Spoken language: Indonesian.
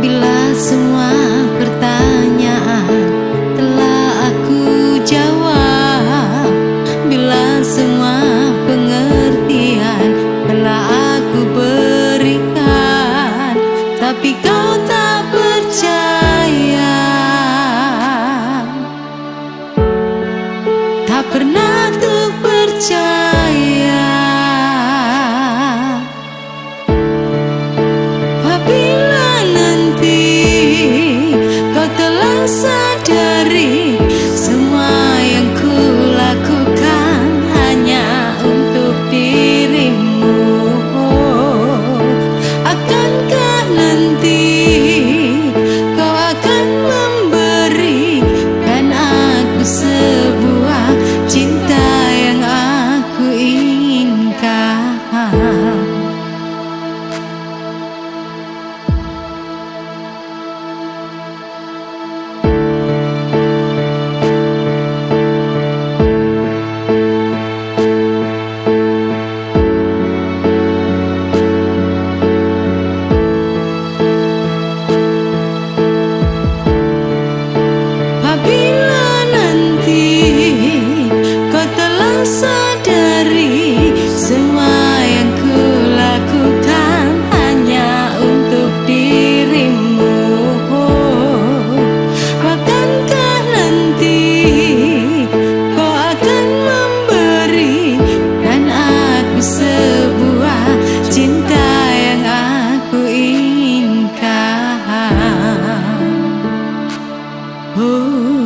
Bila semua pertanyaan telah aku jawab, bila semua pengertian telah aku berikan, tapi kau tak percaya, tak pernah tuh percaya. Apabila nanti kau telah sadari semua yang ku lakukan hanya untuk dirimu, akankah nanti kau akan memberikan aku sebuah cinta yang aku inginkan? Apabila nanti kau telah sadari semua yang ku lakukan hanya untuk dirimu, akankah nanti kau akan memberikan aku sebuah cinta yang aku inginkan? Oh.